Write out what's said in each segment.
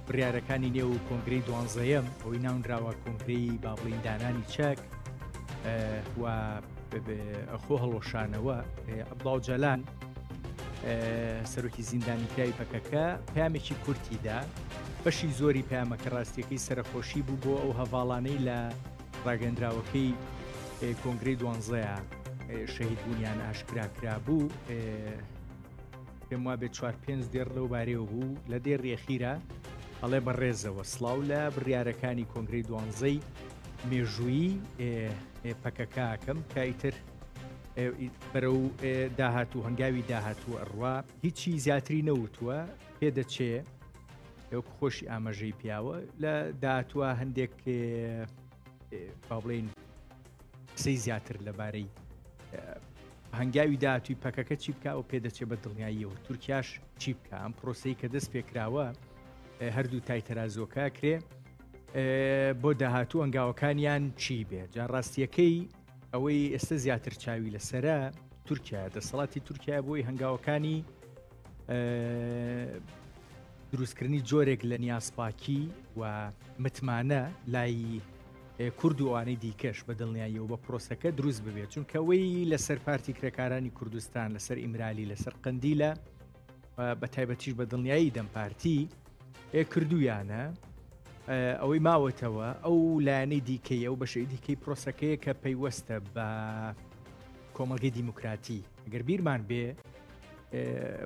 بڕیارەکانی نێو کۆنگرەی 12ەم ئەوەی ناونراوە کۆنگرەی با بڵین دانانی چەک و خۆ هەڵۆشانەوە عەبدوڵڵا ئۆجەلان سەرۆکی زیندانی کرای پەکەکە پامێکی کورتیدا بەشی زۆری پامەکە ڕاستیەکەی سەرخۆشی بوو بۆ ئەو هەواڵانەی لە ڕاگەندراوەکەی کۆنگرەی 12 شەهید بوونیان ئاشکراکرا بوو پێم وا بێت 4-5 دێڕ لەو بارەوە بوو لە دێ ڕێخیرە ئەڵێ بەڕێزەوە سڵاو لە بڕیارەکانی کۆنگرەی 12 مێژوویی پەکەکەکەم کە ئیتر بەرەو داهاتوو هەنگاوی داهاتوو ئەڕوا هیچی زیاتری نەوتووە پێدەچێ ئەوکو خۆشی ئاماژەی پیاوە لە داهاتووە هەندێک با بڵێن قسەی زیاتر لەبارەی هەنگاوی داهاتووی پەکەکە چی بکە و پێدەچێ بە دڵنیاییەوە تورکیاش چی بکە ئەم پرۆسەی کە دەست پێکراوە هەردوو تایتەرازۆکە کرێ بۆ داهاتوو ئەنگاوەکانیان چی بێت جا ڕاستیەکەی ئەوەی ئێستا زیاتر چاوی لەسرە تورکیا دەسەڵاتی تورکیا بۆی هەنگاوەکانی دروستکردنی جۆرێک لە نیاسپاکی و متمانە لای کورد و ئەوانەی دیکەش بە دڵنیاییەوە بە پرۆسەکە دروست ببێت چونکە ئەوەی لەسەر پارتی کرێکارانی کوردستان لەسەر ئیمرالی لەسەر قەندیلە بە تایبەتیش بە دڵنیایی دەم پارتی کردویانە ئەوەی ماوەتەوە ئەو لایەنەی دیکەی ئەو بەشەی دیکەی پرۆسەکەیە کە پەیوەستە بە کۆمەڵگەی دیموکراتی ئەگەر بیرمان بێ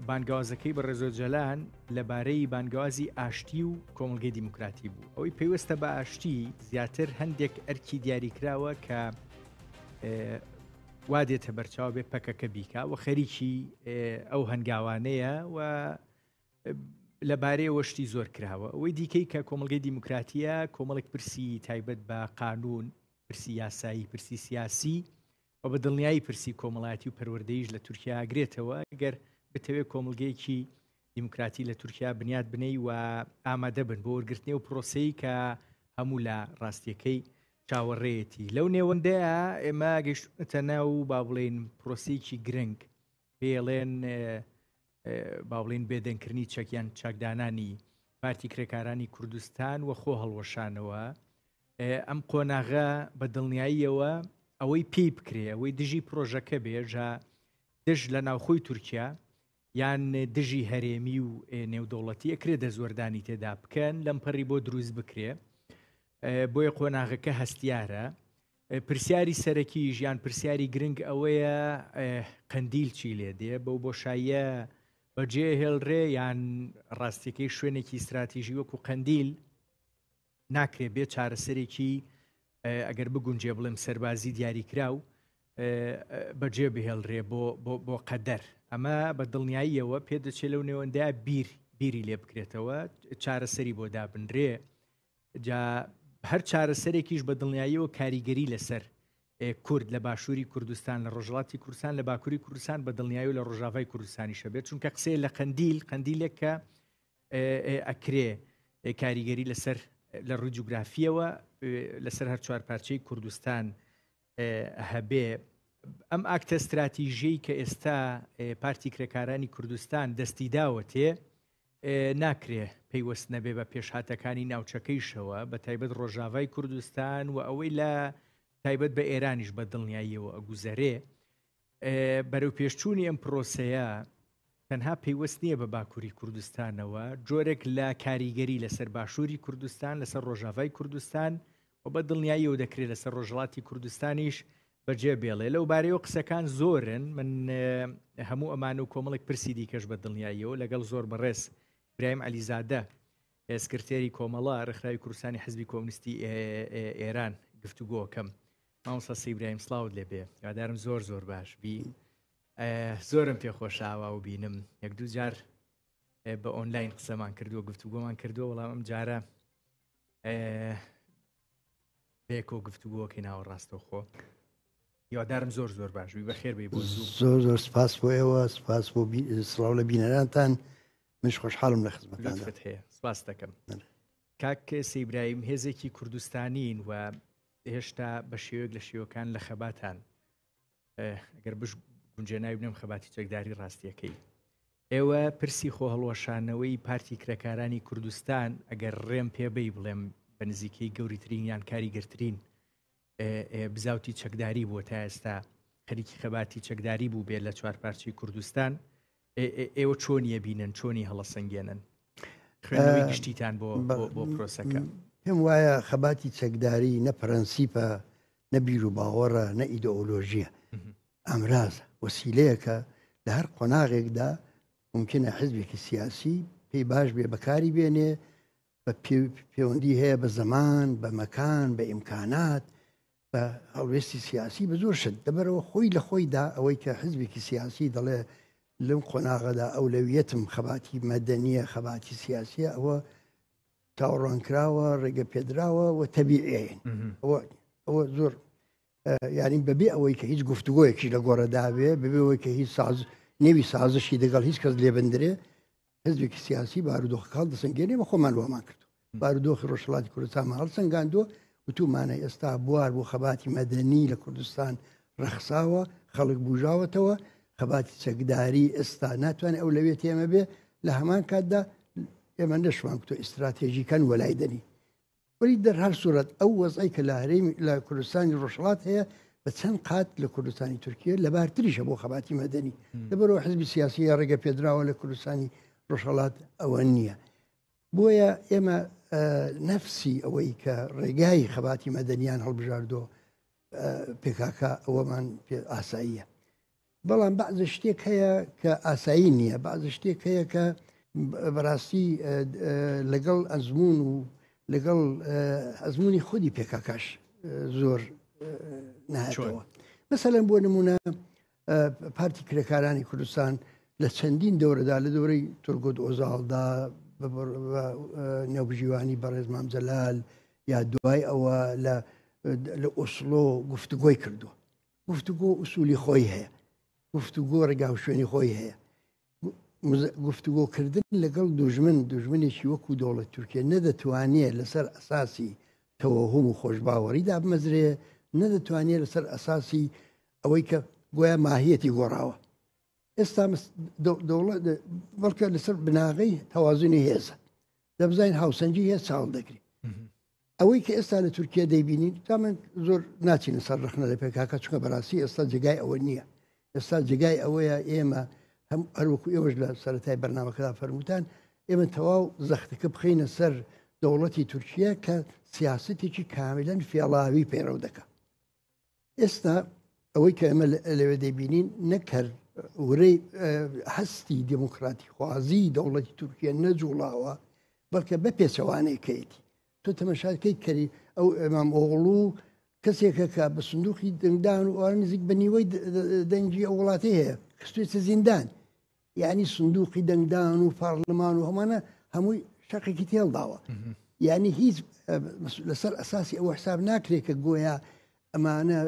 بانگوازەکەی بە ڕێزۆجەلان لەبارەی بانگوازی ئاشتی و کۆمەڵگەی دیموکراتی بوو ئەوەی پێوەستە بە ئاشتی زیاتر هەندێک ئەرکی دیاریکراوە کە وا دێتە بەرچاو بێ پەکەکە بیکا و خەریکی ئەو هەنگاوانەیە و لەبارەی وەشتی زۆر کراوە ئەوەی دیکەی کە کۆمەڵگەی دیموکراتیە کۆمەڵێک پرسی تایبەت بە قانون پرسی یاسایی پرسی سیاسی و بە دڵنیایی پرسی کۆمەڵایەتی و پەروەردەیش لە تورکیا ئاگرێتەوە ئەگەر بتەوێت کۆمەڵگەیەکی دیموکراتی لە تورکیا بنیاد بنەی و ئامادە بن بۆ وەرگرتنی و پرۆسەی کە هەموو لە ڕاستیەکەی چاوەڕێیەتی لەو نێوەندەیە ئێمە گەیشتونەتە ناو با بڵێن پرۆسەیەکی گرنگ پێڵێن با بڵێن بێدەنگکردنی چەکیان چاکدانانی پارتی کرێکارانی کوردستان و خۆ هەڵوەشانەوە ئەم قۆناغە بە دڵنیاییەوە ئەوەی پێی بکرێ ئەوەی دژی پرۆژەکە بێژە دژ لە ناوخۆی تورکیا یان دژی هەرێمی و نێودەوڵەتی ئەکرێ دەزوەردانی تێدا بکەن لەم پەڕی بۆ دروست بکرێ بۆیە قۆناغەکە هەستیارە پرسیاری سەرەکی ژیان پرسیاری گرنگ ئەوەیە قەندیل چی لێ دێ بەو بۆشاییە بەجێ هێڵڕێ یان ڕاستیەکەی شوێنێکی استراتیژی وەکو قەندیل ناکرێ بێت چارەسەرێکی ئەگەر بگونجێ بڵێم سەربازی دیاریکرا و بەجێ بهێڵڕێ بۆ قەدەر ئەمە بە دڵنیاییەوە پێدەچێت لەو نێوەندە بیری لێ بکرێتەوە چارەسەری بۆ دابنرێ جا هەر چارەسەرێکیش بە دڵنیاییەوە کاریگەری لەسەر کورد لە باشووری کوردستان لە ڕۆژهڵاتی کوردستان لە باکووری کوردستان بە دڵنیایی و لە ڕۆژاوای کوردستانی شەبێت چونکە قسەی لە قەندیلێک کە ئەکرێ کاریگەری لەسەر لە ڕووی جوگرافیەوە لەسەر هەر چوار پارچەی کوردستان هەبێ ئەم ئاکتە استراتیژیەی کە ئێستا پارتی کرێکارانی کوردستان دەستی داوەتێ ناکرێ پەیوەست نەبێ بە پێشهاتەکانی ناوچەکەیشەوە بە تایبەت ڕۆژاوای کوردستان و ئەوەی لە تایبەت بە ئێرانیش بە دڵنیاییەوە ئەگوزەرێ بەرەو پێشچوونی ئەم پرۆسەیە تەنها پەیوەست نییە بە باکووری کوردستانەوە جۆرێک لە کاریگەری لەسەر باشووری کوردستان لەسەر ڕۆژاوای کوردستان و بە دڵنیاییەوە دەکرێت لەسەر ڕۆژهڵاتی کوردستانیش بەجێ بێڵێ لەو بارەیەوە قسەکان زۆرن من هەموو ئەمانە و کۆمەڵێک پرسی دیکەش بە دڵنیاییەوە لەگەڵ زۆر بەڕێز برایم علیزادە سکرتێری کۆمەڵە ڕێکخراوی کوردستانی حزبی کۆمونیستی ئێران گفتوگۆکەم مامۆستا سیبراهیم سڵاوت لێبێ یادارم زۆر باش بی زۆرم پێخۆشاوە و بینم یەک دوو جار بە ئۆنلاین قسەمان کردووە گفتوگۆمان کردووە وەڵام ئەم جارە پێکۆ گفتوگۆکەی ناوە ڕاستەوخۆ یادارم زۆر باش بی بەخێر بی بۆ زۆر سپاس بۆ ئێوە سپاس بۆ سڵاو لە بینەرانتان منش خۆشحاڵم لە خزمەتتان هەیە سپاس دەکەم کاک سیبراهیم هێزێکی کوردستانین و هێشتا بە شێوەیەک لە شێوەکان لە خەباتان ئەگەر بش گونجێ ناوی بنێم خەباتی چەکداری ڕاستیەکەی ئێوە پرسی خۆ هەڵوەشانەوەی پارتی کرێکارانی کوردستان ئەگەر ڕێم پێبەی بڵێم بە نزیکەی گەوریترین یان کاریگەرترین بزاوتی چەکداری بووە تا ئێستا خەریکی خەباتی چەکداری بوو بێت لە چوار پارچەی کوردستان ئێوە چۆنیە بینن چۆنی هەڵەسەنگێنن خوێنەوەی گشتیتان بۆ پرۆسەکە پێم وایە خەباتی چەکداری نە پرەنسیپە نە بیر و باوەڕە نە ئیدئۆلۆژیە ئەمرازە وەسیلەیەکە لە هەر قۆناغێکدا ممکنە حزبێکی سیاسی پێی باش بێ بەکاری بێنێ بە پەیوەندی هەیە بە زەمان بە مەکان بە ئیمکانات بە هەڵوێستی سیاسی بە زۆر شت دەبەرەوە خۆی لە خۆیدا ئەوەی کە حزبێکی سیاسی دەڵێ لەم قۆناغەدا ئەولەویەتم خەباتی مەدەنیە خەباتی سیاسیە ئەوە تاوەڕوانکراوە ڕێگە پێدراوە و تەبیعین ئەوە زۆر یعنی بەبێ ئەوەی کە هیچ گفتوگۆیەکی لە گۆڕەداوێ بەبێ ئەوەی کە هیچ نێوی سازشی دەگەڵ هیچ کەس لێبندرێ حزبێکی سیاسی بارودۆخەکەڵ دەسەنگێنێ بە خۆمان وەمان کردو بارودۆخی ڕۆژهەڵاتی کوردستان هەڵسەنگاندووە وتومانە ئێستا بوار بۆ خەباتی مەدەنی لە کوردستان ڕەخساوە خەڵک بوژاوەتەوە خەباتی چەکداری ئێستا ناتوانێت ئەو لەوێت ئێمە بێ لە هەمان کاتدا ئێمە نەشمان کتۆ ئیستراتێژیکەن وەلایدەنی وەلی دەرهەر سوورەت ئەو وەزعی کە لە هەرێمی لە کوردستانی ڕۆژهەڵات هەیە بە چەند قات لە کوردستانی تورکیە لەبارتریشە بۆ خەباتی مەدەنی لەبەرەوە حزبی سیاسی ڕێگە پێدراوە لە کوردستانی ڕۆژهەڵات ئەوە نییە بۆیە ئێمە نەفسی ئەوەی کە ڕێگای خەباتی مەدەنیان هەڵبژاردۆ پێکاکە ئەوەمان پێ ئاساییە بەڵام بەعزە شتێک هەیە کە ئاسایی نییە بەعزە شتێک هەیە کە بەڕاستی لەگەڵ ئەزمون و لەگەڵ ئەزمموی خودی پێکاکەش زۆر نهاتەوە مەسەلەن بۆ نمونە پارتی کرێکارانی کوردستان لە چەندین دەورەدا لە دەورەی تورگۆت ئۆزاڵدا نێوبژیوانی بەڕێز مامجەلال یا دوای ئەوە لە ئۆسلۆ گفتوگۆی کردووە گفتوگۆ ئوسولی خۆی هەیە گفتوگۆ ڕێگا و شوێنی خۆی هەیە گفتوگۆکردن لەگەڵ دوژمنێکی وەکو دەوڵەت تورکیا نەدەتوانێت لەسەر ئەساسی تەوەهم و خۆشباوەڕیدا بمەزرێ نەدەتوانێت لەسەر ئەساسی ئەوەی کە گویا ماهیەتی گۆڕاوە ئێستا دەوڵەت بەڵکە لەسەر بناغی تەوازنی هێزە دەبزین هاوسەنجی هێز چاڵ دەگری ئەوەی کە ئێستا لە تورکیا دەیبینین تامن زۆر ناچینە سەر ڕخنە لە پێکاکە چونکە بەڕاستی ئێستا جێگای ئەوە نییە ئێستا جێگای ئەوەیە ئێمە هەم هەروەکو ئێوەش لە سەرەتای بەرنامەکەدا فەرموتان ئێمە تەواو زەختەکە بخینە سەر دەوڵەتی تورکیا کە سیاستێکی کاملەن فێڵاوی پەیڕەو دەکات ئێستا ئەوەی کە ئێمە لەوێ دەبینین نەکرد ورەی هەستی دموکراتی خوازی دەوڵەتی تورکیا نەجوڵاوە بەڵکە بە پێچەوانەیەکەیەتی تۆ تەمەشاکەی کەری ئەو ئەمام ئۆغڵوو کەسێکە کە بە سندوقی دەنگدان و ئەوان نزیک بە نیوەی دەنگی ئەو وڵاتی هەیە خستوێتە زیندان یعنی سندوقی دەنگدان و پارلمان و هەمانە هەمووی شەقێکی تێڵداوە یعنی هیچ لەسەر ئەساسی ئەوە حساب ناکرێت کە گۆیا ئەمانە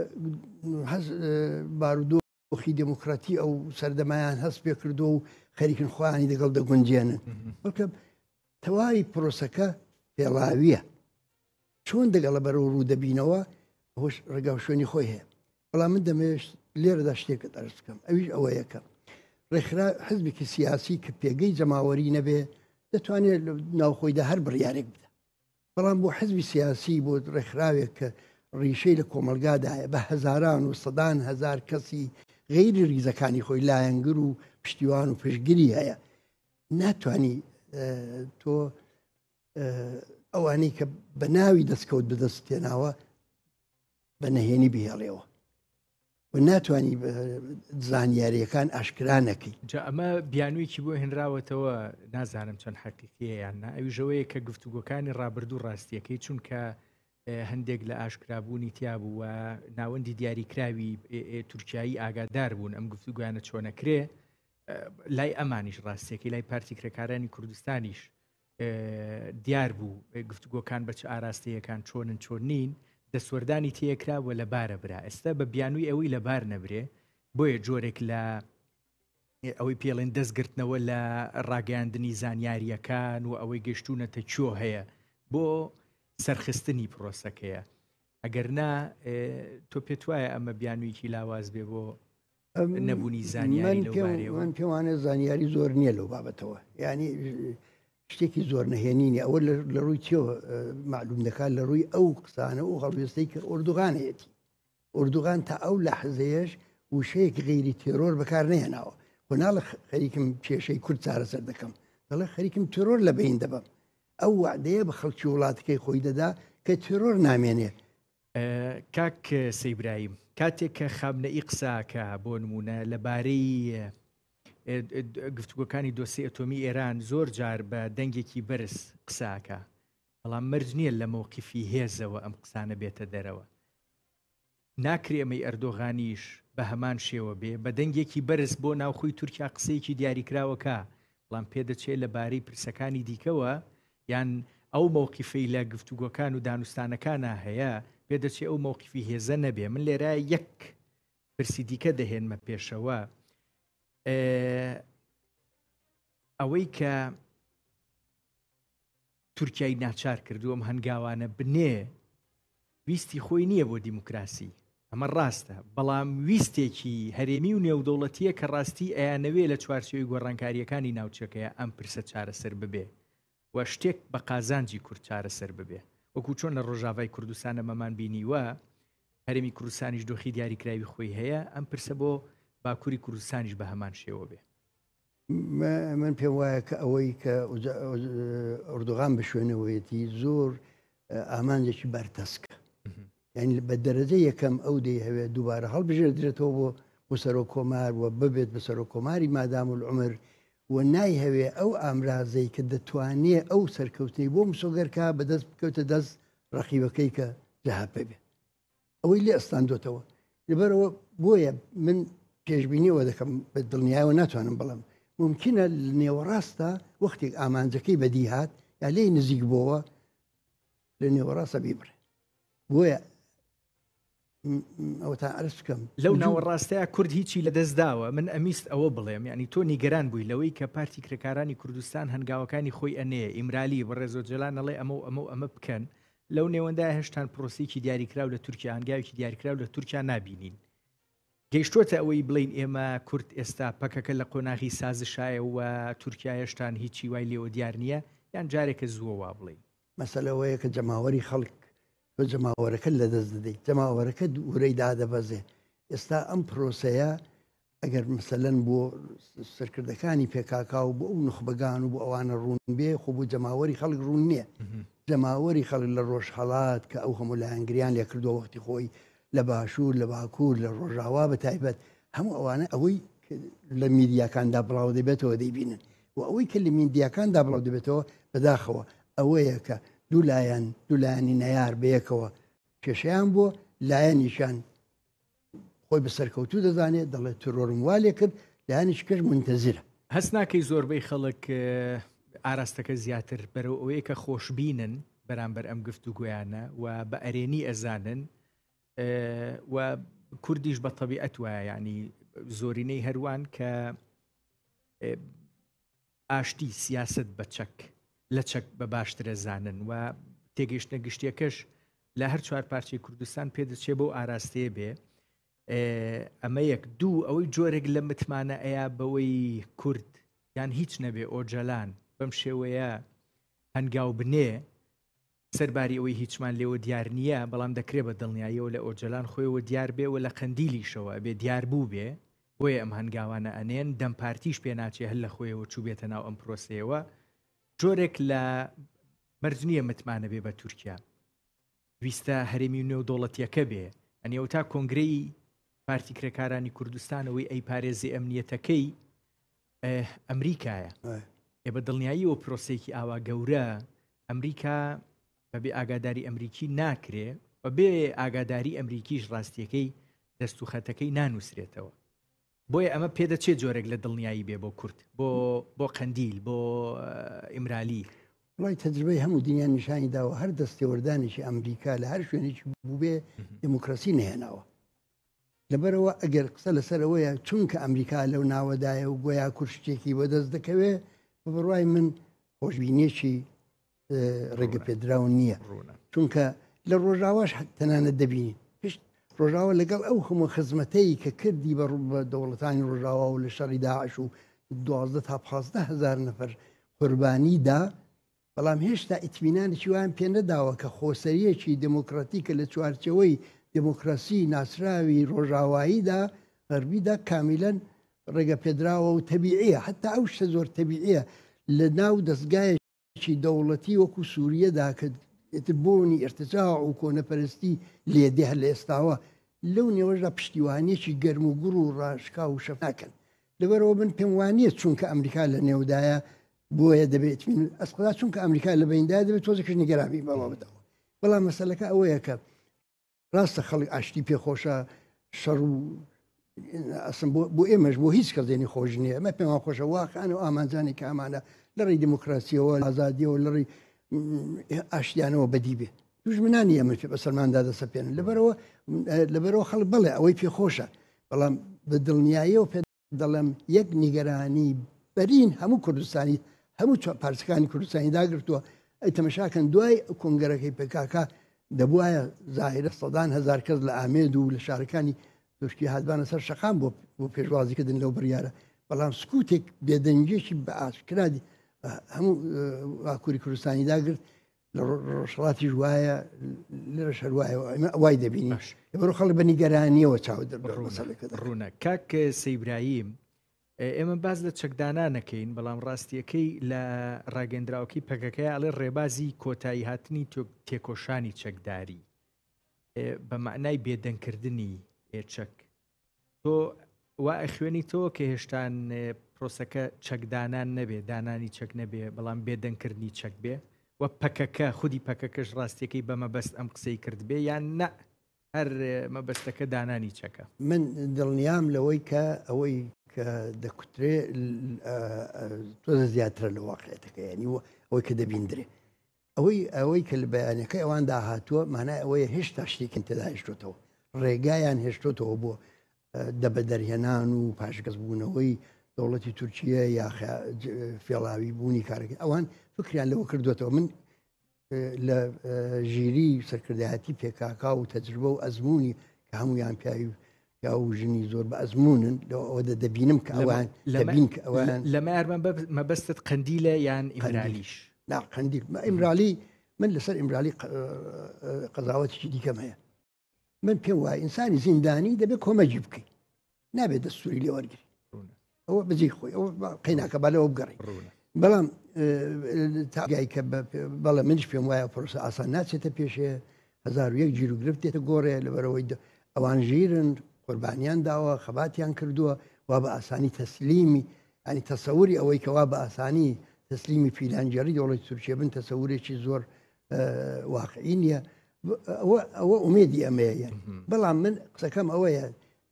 بارودۆخی دموکراتی ئەو سەردەمایان هەست پێ کردو و خەریکن خۆیانی دەگەڵ دەگونجێنن بەڵکە تەواوی پرۆسەکە پێڵاویە چۆن دەگەڵە بەرەو ڕوو دەبینەوە هۆش ڕێگا شوێنی خۆی هەیە بەڵام من دەمێش لێرەدا شتێکت ئەرز بکەم ئەویش ئەوە یەکە ڕێکخرا حزبێکی سیاسی کە پێگەی جەماوەری نەبێ دەتوانێت ناوخۆیدا هەر بڕیارێک بدە بەڵام بۆ حزبی سیاسی بۆ ڕێکخراوێک کە ڕیشەی لە کۆمەلگادایە بە هەزاران و سەدان هەزار کەسی غەیری ریزەکانی خۆی لایەنگر و پشتیوان و پشتگیری هەیە ناتوانی تۆ ئەوانەی کە بە ناوی دەستکەوت بدەستێناوە بە نەهێنی بهێڵێەوە و ناتوانانی زانیاریەکان ئاشکرا نەکەی جا ئەمە بیانوویکی بۆ هێنراوەتەوە نازانم چەند حەقیقیە یاننا ئەوی ژەوەیە کە گفتوگۆکانی ڕابردوو ڕاستیەکەی چونکە هەندێک لە ئاشکرابوونی تیا بوو و ناوەندی دیاریکراوی تورکایی ئاگادار بوون ئەم گفتوگویانە چۆنەکرێ لای ئەمانیش ڕاستیەکەی لای پارتی کرێکارانی کوردستانیش دیار بوو گفتوگۆکان بە چ ئاراستەیەکان چۆنن چۆن نین دەسوەردانی تێکراوە لە بارە برا ئێستا بە بیانووی ئەوەی لە بار نەبرێ بۆیە جۆرێک لە ئەوەی پێڵێن دەستگرتنەوە لە ڕاگەاندنی زانیاریەکان و ئەوەی گەشتونەتە چۆ هەیە بۆ سەرخستنی پرۆسەکەیە ئەگەر نا تۆ پێت وایە ئەمە بیانوویکی لاواز بێ بۆ نەبوونی زانیاری لەو بارەوە؟ من پێوانە زانیاری زۆر نییە لەو بابەتەوە، یعنی شتێکی زۆر نهێنینی ئەوە لە ڕووی چێوە معلوم دەکات لە ڕووی ئەو قسانە و هەڵوێستەی کە ئوردوغانەتی ئوردوغان تا ئەو لە حزەیەش وشەیەکی غیری تێرۆر بەکار نێناوە خۆناڵە خەریکم کێشەی کورد چارەسەر دەکەم دەڵێ خەریکم تێرۆر لە بین دەبم ئەو وعدەیە بە خەڵکی وڵاتەکەی خۆی دەدا کە تێرۆر نامێنێ. کاک سەیبراهیم کاتێک کە خامنەئی قساکە بۆ نمونە لەبارەی گفتوگۆکانی دۆسی ئەتۆمی ئێران زۆر جار بە دەنگێکی بەرز قساکە، بەڵام مەرج نییە لە مەوقیفی هێزەوە ئەم قسانە بێتە دەرەوە. ناکرێ ئەمەی ئەردۆغانیش بە هەمان شێوە بێ بە دەنگێکی بەرز بۆ ناوخۆی تورکیا قسەیەکی دیاریکراوەکە، بەڵام پێدەچێت لەبارەی پرسەکانی دیکەوە یان ئەو مەوقیفەی لە گفتوگۆکان و دانوستانەکانە هەیە پێدەچێت ئەو مەوقیفی هێزە نەبێ. من لێرە یەک پرسی دیکە دەهێنمە پێشەوە، ئەوەی کە تورکیای ناچار کردو ئەم هەنگاوانە بنێ ویستی خۆی نییە بۆ دیموکراسی، ئەمە ڕاستە، بەڵام ویستێکی هەرێمی و نێودەوڵەتیە کە ڕاستی ئەیانەوێ لە چوارچێوەی گۆڕانکاریەکانی ناوچەکەیە ئەم پرسە چارەسەر ببێ و شتێک بە قازانجی کورد چارەسەر ببێ. وەکو چۆن لە ڕۆژاوای کوردستانە مەمان بینیوە هەرێمی کوردستانیش دۆخی دیاریکراوی خۆی هەیە، ئەم پرسە بۆ باکووری کوردستانیش بە هەمان شێوە بێ. من پێم وایە کە ئەوەی کە ئوردوغان بە شوێنەوەیەتی زۆر ئامانجێکی بەرتەسکە، یعنی بە دەرەجە یەکەم ئەو دەی هەوێت دووبارە هەڵبژێردرێتەوە بۆ سەرۆک کۆمار و ببێت بە سەرۆک کۆماری مادام العمر و نایهەوێ ئەو ئامرازەی کە دەتوانێت ئەو سەرکەوتنی بۆ مسۆگەرکە بەدەست بکەوتە دەست ڕەقیبەکەی کە جەهاپە بێ ئەوەی لێ ئەستاندۆتەوە. لەبەرەوە بۆیە من پێشبینیەوە دەکەم بە دڵنیایەوە ناتوانم بەڵام ممکنە نێوەڕاستە وەختێک ئامانجەکەی بەدی هات یا لێ نزیک بۆەوە لە نێوەڕاستە بیبڕێ. بۆیە ئەوە تا عرض بکەم لەو ناوەڕاستەیە کورد هیچی لەدەستداوە. من ئەمیست ئەوە بڵێم، ینی تۆ نیگەران بووی لەوەی کە پارتی کرێکارانی کوردستان هەنگاوەکانی خۆی ئەنێ ئیمرالی بەڕێزۆجلان ئەڵێ ئەمە بکەن، لەو نێوەندای هێشتان پرۆسێکی دیاریکراو لە تورکیا هەنگاوێکی دیاریکراو لە تورکیا نابینین. گەیشتۆتە ئەوەی بڵین ئێمە کورد ئێستا پەکەکە لە قۆناغی سازشایە و تورکیا هێشتان هیچی وای لێوە دیار نییە، یان جارێکە زووە وا بڵین. مەسەلەوەیە کە جەماوەری خەڵک تۆ جەماوەرەکە لەدەست دەدەیت، جەماوەرەکە دوورەی دادەبەزێ. ئێستا ئەم پرۆسەیە ئەگەر مەسەلەن بۆ سەرکردەکانی پێکاکا و بۆ ئەو نخبەگان و بۆ ئەوانە ڕوون بێ خۆ بۆ جەماوەری خەڵک ڕوون نییە. جەماوەری خەڵک لە ڕۆژهەڵات کە ئەو هەموو لایەنگریان لێ کردووە وەختی خۆی لە باشوور لە باکوور لە ڕۆژاوا بە تایبەت هەموو ئەوانە ئەوەی لە میدیاکاندا بڵاو دەبێتەوە دەیبینن و ئەوەی کە لە میدیاکاندا بڵاو دەبێتەوە بەداخەوە ئەوەیە کە دوولایانی نەیار بەیەکەوە کێشەیان بۆ لایەنیشان خۆی بە سەرکەوتوو دەزانێت دەڵێت ترۆرم وا لێ کرد لایەنیش کەش منتەزیرە. هەست ناکەی زۆربەی خەڵک ئاراستەکە زیاتر بەرەو ئەوەیە کە خۆشببینن بەرامبەر ئەم گفتوگویانە و بە ئەرێنی ئەزانن و کوردیش بە تەبیعەت وایە، ینی زۆرینەی هەروان کە ئاشتی سیاست بە چەک لە چەک بە باشترە زانن و تێگەیشتنە گشتیەکەش لە هەر چوار پارچەی کوردستان پێدەچێت بۆ ئاراستەیە بێ. ئەمە یەک دوو ئەوەی جۆرێک لە متمانە ئەیە بەوەی کورد یان هیچ نەبێ ئۆجەلان بەم شێوەیە هەنگاو بنێ سەرباری ئەوەی هیچمان لێوە دیار نییە، بەڵام دەکرێت بە دڵنیاییەوە لە ئۆجەلان خۆیەوە دیار بێ و لە قەندیلیشەوە بێ دیار بوو بێ. بۆیە ئەم هەنگاوانە ئەنێن دەم پارتیش پێ ناچێ هەل لە خۆیەوە چوو بێتە ناو ئەم پرۆسەیەوە. جۆرێک لە مەرج نییە متمانە بێ بە تورکیا، ویستە هەرێمی نێودوڵەتیەکە بێ. ئەنێ تا کۆنگرەی پارتی کرێکارانی کوردستانەوەی ئەی پارێزی ئەمنیەتەکەی ئەمریکایە. بە دڵنیاییەوە پرۆسێکی ئاوا گەورە ئەمریکا بەبێ ئاگاداری ئەمریکی ناکرێ و بێ ئاگاداری ئەمریکیش ڕاستیەکەی دەست و خەتەکەی نانووسرێتەوە. بۆیە ئەمە پێدەچێت جۆرێک لە دڵنیایی بێ بۆ کورد بۆ قەندیل بۆ ئیمرالی. وڵی تەجربەی هەموو دنیا نیشانی داوە هەر دەستێوەردانێکی ئەمریکا لە هەر شوێنێکی بوو بێ دموکراسی نهێناوە. لەبەرەوە ئەگەر قسە لەسەرەوەیە چونکە ئەمریکا لەو ناوەدایە و گویا کورشتێکی بەدەست دەکەوێ بەڕوای من خۆشببینێکی ڕێگە پێدراون نییە، چونکە لە ڕۆژاواش تەنانەت دەبینی پشت ڕۆژاوە لەگەڵ ئەو هەموو خزمەتەی کە کردی بە دەوڵەتانی ڕۆژاوە و لە شەڕی داعش و 12 تا 15 هزار نەفەر قوربانیدا، بەڵام هێشتا ئیتمینانێکی وایان پێ نەداوە کە خۆسەریەکی دموکراتیکە لە چوارچەوەی دموکراسی ناسراوی ڕۆژاواییدا غەربیدا کامیلەن ڕێگە پێدراوە و تەبیعیە، حتا ئەو شتە زۆر تەبیعیە لە ناو دەستگایەکی دەوڵەتی وەکو سووریەدا کە بوونی ئێرتجاع و کۆنەپەرستی لێدێ هەر لە ئێستاوە لەو نێوەژدا پشتیوانیەکی گەرم و گوڕ و ڕاشکا و شەف ناکەن. لەبەرەوە من پێم وانە چونکە ئەمریکا لە نێودایە بۆیە دەبێت ئەسقدا چونکە ئەمریکا لە بەیندای دەبێت تۆزەکەش نیگەرانی بەڵا بدەوە. بەڵام مەسەلەکە ئەوەیە کە ڕاستە خەڵک ئاشتی پێخۆشە شەڕ و ئەسم بۆ ئێمەش بۆ هیچ کەسێنی خۆش نییە، ئەمە پێم خۆشە واقعانە و ئامانجانی کە ئەمانە لە ڕێی دموکراسیەوە ئازادیەوە لە ڕێی ئاشتیانەوە بەدی بێ دوژمنانی ئەمە پێ بە سەلماندا دەسەپێنن. لەبەرەوە خەڵک بڵێ ئەوەی پێخۆشە، بەڵام بە دڵنیاییەوە پێ دەڵێم یەک نیگەرانی بەرین هەموو کوردستانی هەموو پارچەکانی کوردستانی داگرتووە. ئەی تەمەشاکەن دوای کۆنگەرەکەی پێکاکە دەبواە زاهرە سەدان هزار کەس لە ئامێد و لە شارەکانی تورکی هاتبانە سەر شەقام بۆ پێشوازیکردن لەو بڕیارە، بەڵام سکوتێک بێدەنگێکی بە ئاشکرادی هەموو ئاکووری کوردستانی داگرت لە ڕۆژهەڵاتی ژوایە لێرە شەروایە وای دەبینی بەرۆ خەڵک بە نیگەرانیەوە چاو ڕوونە. کاک سەیبراهیم، ئێمە باز لە چەکدانا نەکەین، بەڵام ڕاستیەکەی لە ڕاگەندراوەکەی پەکەکەی ئەڵێ ڕێبازی کۆتایی هاتنی تێکۆشانی چەکداری بە معنای بێدەنگکردنی چەک. تۆ وا خوێنی تۆ کە هێشتان پرۆسەکە چەکدانان نەبێ، دانانی چەک نەبێ، بەڵام بێدەنگکردنی چەک بێ وە پەکەکە خودی پەکەکەش ڕاستیەکەی بە مەبەست ئەم قسەی کرد بێ یان نە هەر مەبەستەکە دانانی چەکە. من دڵنیام لەوەی کە ئەوەی کە دەکوترێ تۆزە زیاترە لە واقعەتەکە، ینی ئەوەی کە دەبیندرێ ئەوەی کە لە بەیانەکە ئەوان داهاتووە مانای ئەوەیە هێشتا شتێکن تێدا هێشتۆتەوە، ڕێگایان هێشتۆتەوە بۆ دەبە دەرهێنان و پاشگەز بوونەوەی دەوڵەتی تورکیە یا فێڵاوی بوونی کارەکە ئەوان فکریان لەوە کردوێتەوە. من لە ژیری سەرکردایەتی پێکاکا و تەجربە و ئەزمموی کە هەمویان پیاوی یا و ژنی زۆر بە ئەزمونن لەوە دەبینم کە ئەوان دەبین کە ئەوان لەمە مەبەستت قەندیلە یان ئیمرالیش؟ نا قەندیل ئیمرالی من لەسەر ئیمرالی قەزاوەتێکی دیکەم هەیە. من پێم وایە ئینسانی زیندانی دەبێت کۆمەجی بکەیت، نابێت دەستوری لێ وەرگری، ئەوە بەجێ خۆی ئەوە قەیناکە بالەوە بگەڕی. بەڵام تاگای کە بەڵێ منش پێم وایە پرۆسە ئاسان ناچێتە پێشێ 1001 گیر و گرفت دێتە گۆڕێ لەبەرەوەی ئەوان ژیرن قوربانیان داوە خەباتیان کردووە وا بە ئاسانی تەسلیمی ینی تەسەوری ئەوەی کەوا بە ئاسانی تەسلیمی پیلانجێری دەوڵەتی تورکیە بن تەسەورێکی زۆر واقعی نییە. ئەوە ئومێدی ئەمەیە. بەڵام من قسەکەم ئەوەیە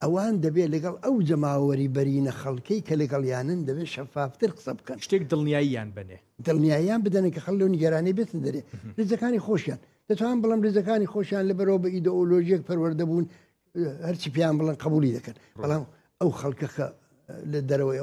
ئەوان دەبێت لەگەڵ ئەو جەماوەری بەرینە خەڵکەی کە لەگەڵیانن دەبێت شەفافتر قسە بکەن، شتێک دڵنیاییان بنێ، دڵنیاییان بدەنێ کە خەڵ لەو نیگەرانەی بێتن دەرێ ڕێزەکانی خۆشیان دەتوان بڵم ڕێزەکانی خۆشیان لەبەرەوە بە ئیدئۆلۆژیەک پەروەردەبوون هەرچی پێیان بڵن قبولی دەکەن، بەڵام ئەو خەڵکەکە لە دەرەوەی